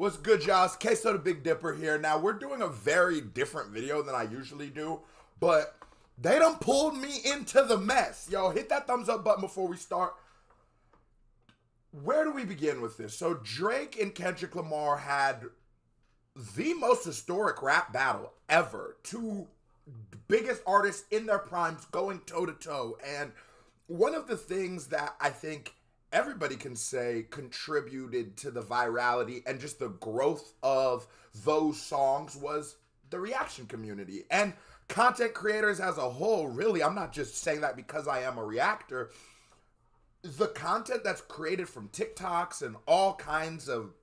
What's good, y'all? It's Queso the Big Dipper here. Now, we're doing a very different video than I usually do, but they done pulled me into the mess. Yo, hit that thumbs up button before we start. Where do we begin with this? So, Drake and Kendrick Lamar had the most historic rap battle ever. Two biggest artists in their primes going toe-to-toe. And one of the things that I think everybody can say contributed to the virality and just the growth of those songs was the reaction community. And content creators as a whole, really, I'm not just saying that because I am a reactor. The content that's created from TikToks and all kinds of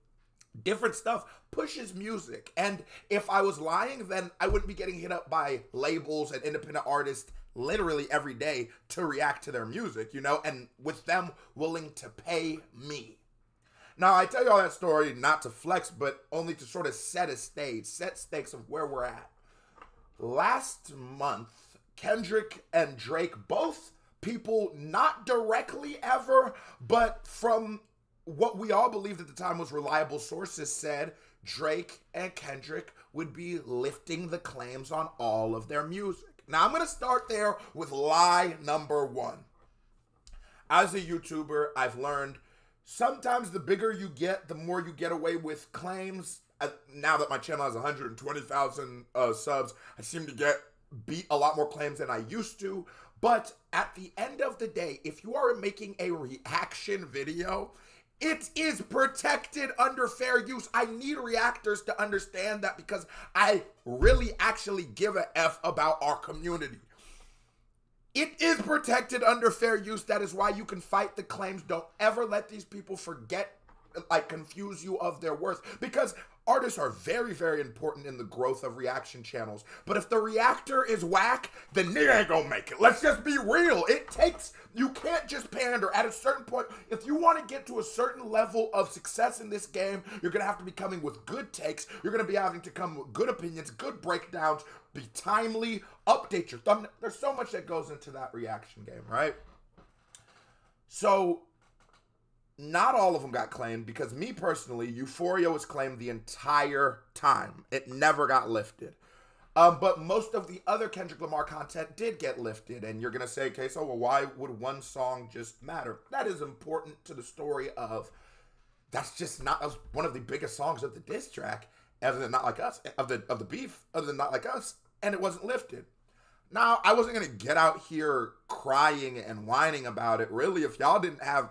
different stuff pushes music. And if I was lying, then I wouldn't be getting hit up by labels and independent artists literally every day to react to their music, you know, and with them willing to pay me. Now, I tell you all that story not to flex, but only to sort of set a stage, set stakes of where we're at. Last month, Kendrick and Drake, both people not directly ever, but from what we all believed at the time was reliable sources, said Drake and Kendrick would be lifting the claims on all of their music. Now, I'm going to start there with lie number one. As a YouTuber, I've learned sometimes the bigger you get, the more you get away with claims. Now that my channel has 120,000 subs, I seem to beat a lot more claims than I used to. But at the end of the day, if you are making a reaction video, it is protected under fair use. I need reactors to understand that because I really actually give a F about our community. It is protected under fair use. That is why you can fight the claims. Don't ever let these people confuse you of their worth, because artists are very, very important in the growth of reaction channels. But if the reactor is whack, then they ain't gonna make it. Let's just be real. You can't just pander. At a certain point, if you want to get to a certain level of success in this game, you're gonna have to be coming with good takes. You're gonna be having to come with good opinions, good breakdowns, be timely, update your thumbnail. There's so much that goes into that reaction game, right? So, not all of them got claimed, because me personally, Euphoria was claimed the entire time. It never got lifted. But most of the other Kendrick Lamar content did get lifted. And you're going to say, okay, so well, why would one song just matter? That is important to the story of, that was one of the biggest songs of the diss track, other than Not Like Us, of the beef, other than Not Like Us, and it wasn't lifted. Now, I wasn't going to get out here crying and whining about it. Really, if y'all didn't have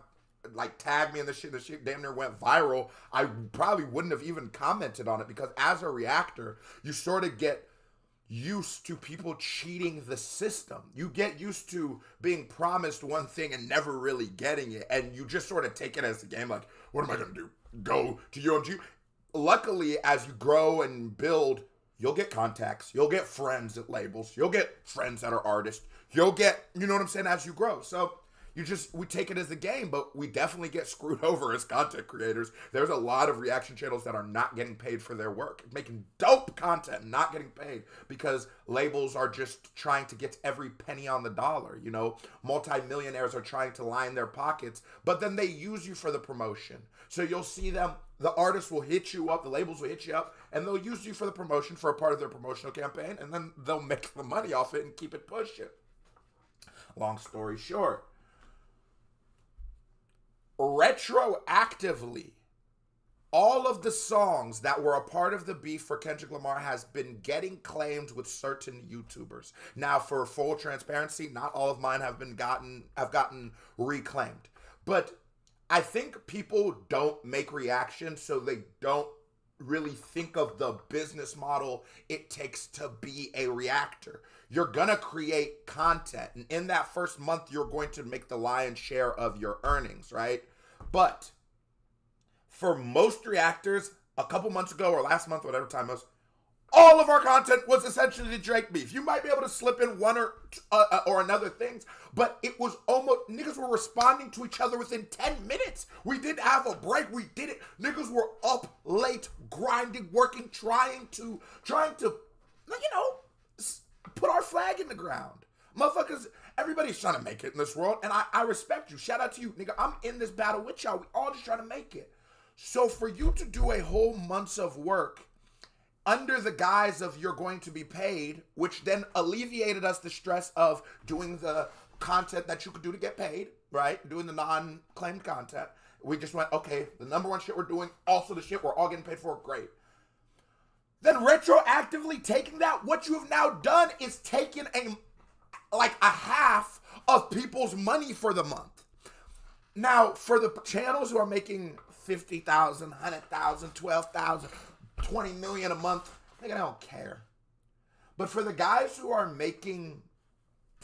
tag me in the shit damn near went viral, I probably wouldn't have even commented on it, because as a reactor, you sort of get used to people cheating the system. You get used to being promised one thing and never really getting it, and you just sort of take it as a game, like, what am I gonna do? Go to UMG? Luckily, as you grow and build, you'll get contacts, you'll get friends at labels, you'll get friends that are artists, you'll get, you know what I'm saying, as you grow. So we take it as a game, but we definitely get screwed over as content creators. There's a lot of reaction channels that are not getting paid for their work, making dope content, not getting paid, because labels are just trying to get every penny on the dollar. You know, multimillionaires are trying to line their pockets, but then they use you for the promotion. So you'll see them, the artists will hit you up, the labels will hit you up, and they'll use you for the promotion, for a part of their promotional campaign, and then they'll make the money off it and keep it pushing. Long story short, retroactively, all of the songs that were a part of the beef for Kendrick Lamar has been getting claimed with certain YouTubers. Now, for full transparency, not all of mine have gotten reclaimed. But I think people don't make reactions, so they don't really think of the business model it takes to be a reactor. You're gonna create content, and in that first month, you're going to make the lion's share of your earnings, right? But for most reactors, a couple months ago or last month, whatever time it was, all of our content was essentially the Drake beef. You might be able to slip in one or another things, but it was almost, niggas were responding to each other within 10 minutes. We didn't have a break. We did it. Niggas were up late, grinding, working, trying to, you know, put our flag in the ground. Motherfuckers, everybody's trying to make it in this world, and I respect you. Shout out to you, nigga. I'm in this battle with y'all. We all just trying to make it. So for you to do a whole month's of work under the guise of you're going to be paid, which then alleviated us the stress of doing the content that you could do to get paid, right? Doing the non-claimed content. We just went, okay, the number one shit we're doing, also the shit we're all getting paid for, great. Then retroactively taking that, what you have now done is taken a half of people's money for the month. Now, for the channels who are making 50,000, 100,000, 12,000, 20 million a month, I don't care. But for the guys who are making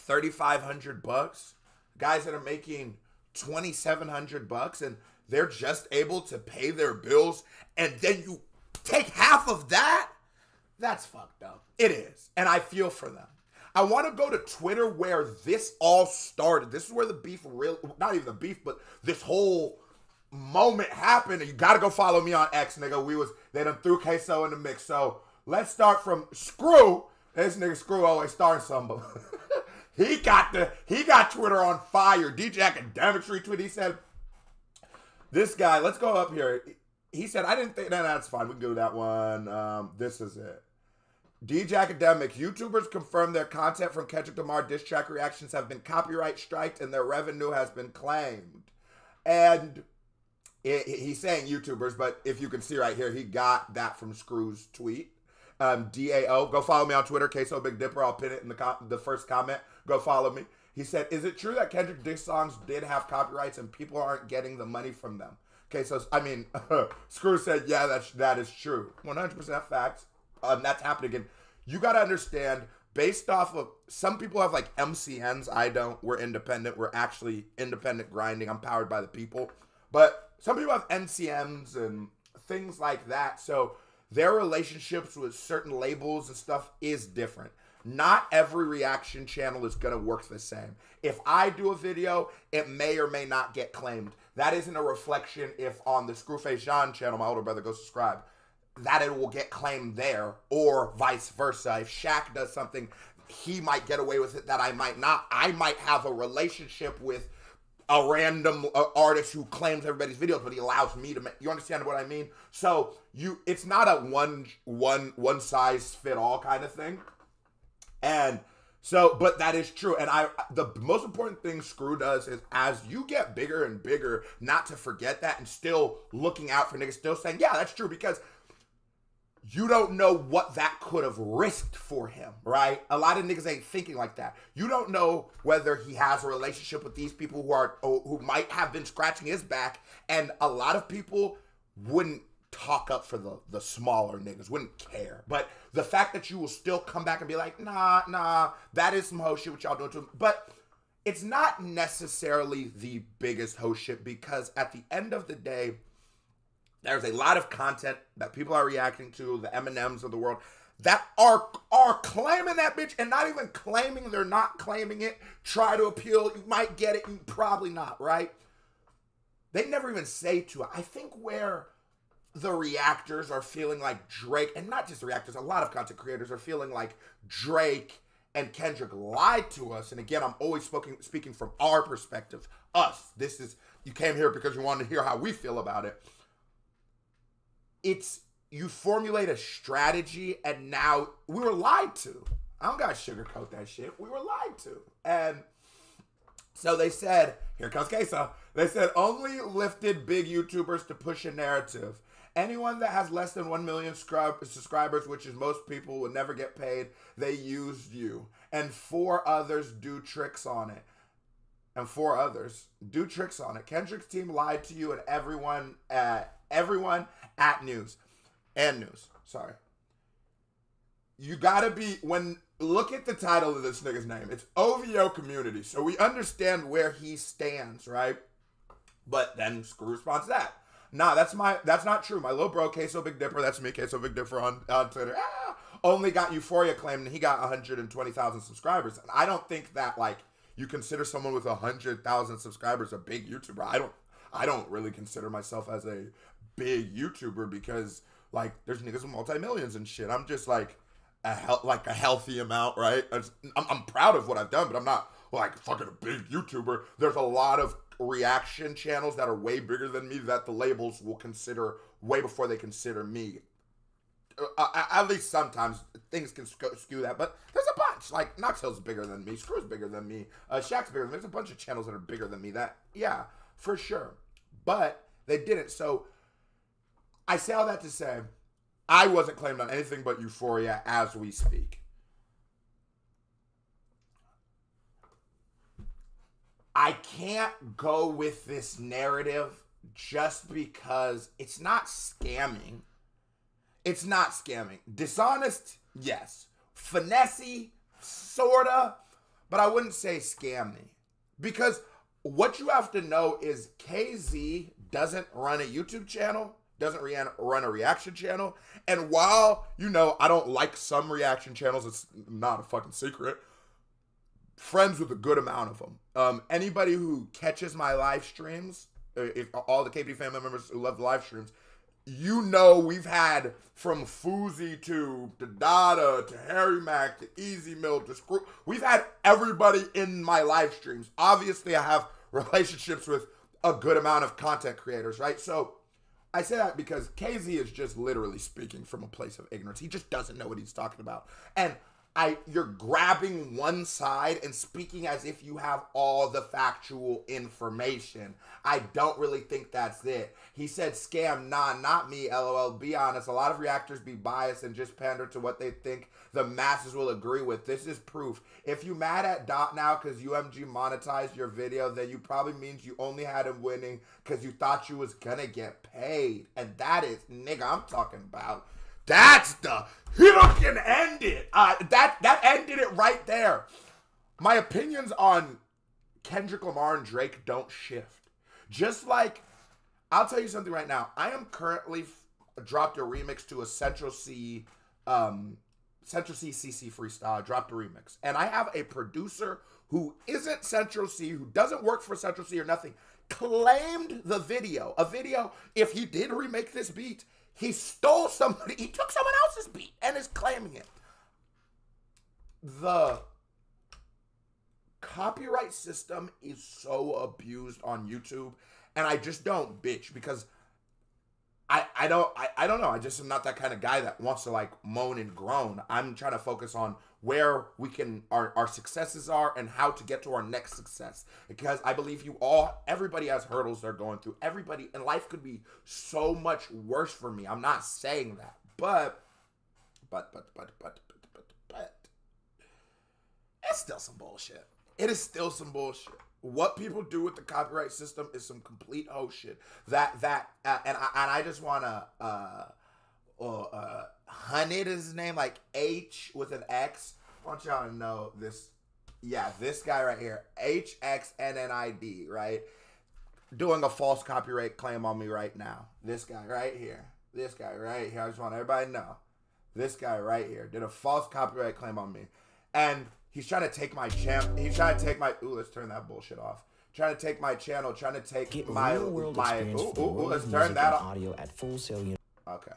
$3,500, guys that are making $2,700, and they're just able to pay their bills, and then you take half of that, that's fucked up. It is. And I feel for them. I want to go to Twitter where this all started. This is where the beef not even the beef, but this whole moment happened. And you got to go follow me on X, nigga. They done threw Queso in the mix. So let's start from Screw. This nigga Screw always starting something. He got Twitter on fire. DJ Academics retweet. He said, this guy, let's go up here. He said, I didn't think, no, that's fine. We can do that one. This is it. DJ Academics, YouTubers confirm their content from Kendrick Lamar diss track reactions have been copyright striked and their revenue has been claimed. And he's saying YouTubers, but if you can see right here, he got that from Screw's tweet. DAO, go follow me on Twitter, Queso Big Dipper. I'll pin it in the first comment. Go follow me. He said, is it true that Kendrick diss songs did have copyrights and people aren't getting the money from them? Okay, so, I mean, Screw said, yeah, that is true. 100% facts. That's happening again. You got to understand, based off of, some people have like MCNs. I don't. We're independent. We're actually independent grinding. I'm powered by the people. But some people have NCMs and things like that. So their relationships with certain labels and stuff is different. Not every reaction channel is going to work the same. If I do a video, it may or may not get claimed. That isn't a reflection if on the Screwface Jean channel, my older brother, go subscribe, that it will get claimed there, or vice versa. If Shaq does something, he might get away with it that I might not. I might have a relationship with a random artist who claims everybody's videos, but he allows me to make, you understand what I mean? So it's not a one size fit all kind of thing. And so, but that is true. And the most important thing Screw does is, as you get bigger and bigger, not to forget that and still looking out for niggas, still saying, yeah, that's true, because you don't know what that could have risked for him, right? A lot of niggas ain't thinking like that. You don't know whether he has a relationship with these people who might have been scratching his back, and a lot of people wouldn't talk up for the smaller niggas, wouldn't care. But the fact that you will still come back and be like, nah, that is some hoe shit what y'all doing to him. But it's not necessarily the biggest hoe shit, because at the end of the day, there's a lot of content that people are reacting to, the Eminems of the world, that are claiming that bitch, and not even claiming they're not claiming it. Try to appeal. You might get it, you probably not, right? They never even say to it. I think where the reactors are feeling like Drake, and not just the reactors, a lot of content creators are feeling like Drake and Kendrick lied to us. And again, I'm always speaking from our perspective. Us. This is, you came here because you wanted to hear how we feel about it. It's, you formulate a strategy, and now we were lied to. I don't gotta sugarcoat that shit. We were lied to. And so they said, here comes Queso. They said, only lifted big YouTubers to push a narrative. Anyone that has less than 1 million subscribers, which is most people, will never get paid. They used you. And 4 others do tricks on it. Kendrick's team lied to you and everyone at news. Sorry. You gotta be, look at the title of this nigga's name. It's OVO Community. So we understand where he stands, right? But then Screw responds to that. Nah, that's not true. My little bro, Queso Big Dipper, that's me, Queso Big Dipper on Twitter, only got Euphoria claimed, and he got 120,000 subscribers. And I don't think that, like, you consider someone with 100,000 subscribers a big YouTuber. I don't really consider myself as a big YouTuber, because, like, there's niggas with multi-millions and shit. I'm just, like, a healthy amount, right? I'm proud of what I've done, but I'm not, like, fucking a big YouTuber. There's a lot of reaction channels that are way bigger than me that the labels will consider way before they consider me. At least sometimes things can skew that, but there's a bunch. Like, Knox Hill's bigger than me, Screw's bigger than me, Shaq's bigger than me. There's a bunch of channels that are bigger than me that, yeah, for sure. But they didn't. So I say all that to say, I wasn't claimed on anything but Euphoria as we speak. I can't go with this narrative just because it's not scamming. It's not scamming. Dishonest, yes. Finessey, sorta, but I wouldn't say scammy. Because what you have to know is KZ doesn't run a YouTube channel, doesn't run a reaction channel, and while, you know, I don't like some reaction channels, it's not a fucking secret, friends with a good amount of them. Anybody who catches my live streams, if all the KPD family members who love the live streams, you know we've had from Fousey to Dada to Harry Mack to Easy Mill to Screw. We've had everybody in my live streams. Obviously, I have relationships with a good amount of content creators, right? So I say that because KZ is just literally speaking from a place of ignorance. He just doesn't know what he's talking about. And you're grabbing one side and speaking as if you have all the factual information. I don't really think that's it. He said scam, nah, not me, LOL. Be honest, a lot of reactors be biased and just pander to what they think the masses will agree with. This is proof. If you mad at Dot now because UMG monetized your video, then you probably means you only had him winning because you thought you was gonna get paid. And that is, nigga, I'm talking about. That's the, he can end it. That ended it right there. My opinions on Kendrick Lamar and Drake don't shift. Just like, I'll tell you something right now. I am currently dropped a remix to a Central C CC freestyle. I dropped a remix. And I have a producer who isn't Central C, who doesn't work for Central C or nothing, claimed the video. A video, if he did remake this beat, he stole somebody, he took someone else's beat and is claiming it. The copyright system is so abused on YouTube, and I just don't bitch because I don't know. I just am not that kind of guy that wants to like moan and groan. I'm trying to focus on where we can, our successes are and how to get to our next success. Because I believe everybody has hurdles they're going through. Everybody, and life could be so much worse for me. I'm not saying that, but it's still some bullshit. It is still some bullshit. What people do with the copyright system is some complete hoe shit. And I just wanna Hunnit is his name, like H with an X. I want y'all to know this. Yeah, this guy right here, HXNNID, right? Doing a false copyright claim on me right now. This guy right here. This guy right here. I just want everybody to know. This guy right here did a false copyright claim on me. And he's trying to take my channel. He's trying to take my. Ooh, let's turn that bullshit off. Trying to take my channel. Trying to take Get my. Let's turn that off. Audio at full sale. Okay.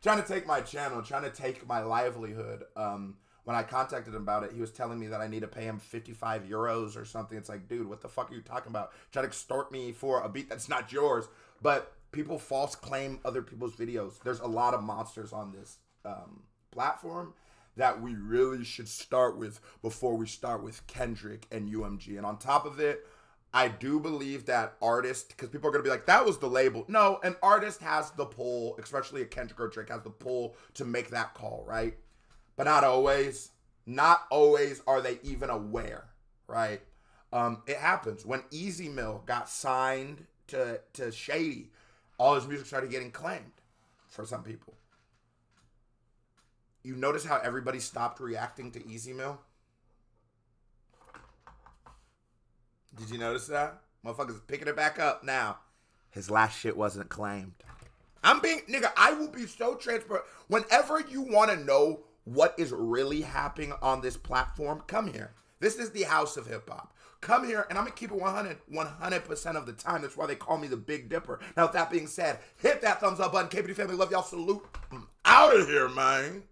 Trying to take my channel. Trying to take my livelihood. When I contacted him about it, he was telling me that I need to pay him 55 euros or something. It's like, dude, what the fuck are you talking about? Trying to extort me for a beat that's not yours. But people false claim other people's videos. There's a lot of monsters on this platform that we really should start with before we start with Kendrick and UMG. And on top of it, I do believe that artists, because people are going to be like, that was the label. No, an artist has the pull, especially a Kendrick or Drake has the pull to make that call, right? But not always. Not always are they even aware, right? It happens. When Easy Mill got signed to Shady, all his music started getting claimed for some people. You notice how everybody stopped reacting to Easy Mill? Did you notice that? Motherfuckers picking it back up now. His last shit wasn't claimed. Nigga, I will be so transparent. Whenever you want to know what is really happening on this platform, come here. This is the house of hip hop. Come here, and I'm going to keep it 100% of the time. That's why they call me the Big Dipper. Now, with that being said, hit that thumbs up button. KPD family, love y'all. Salute. I'm out of here, man.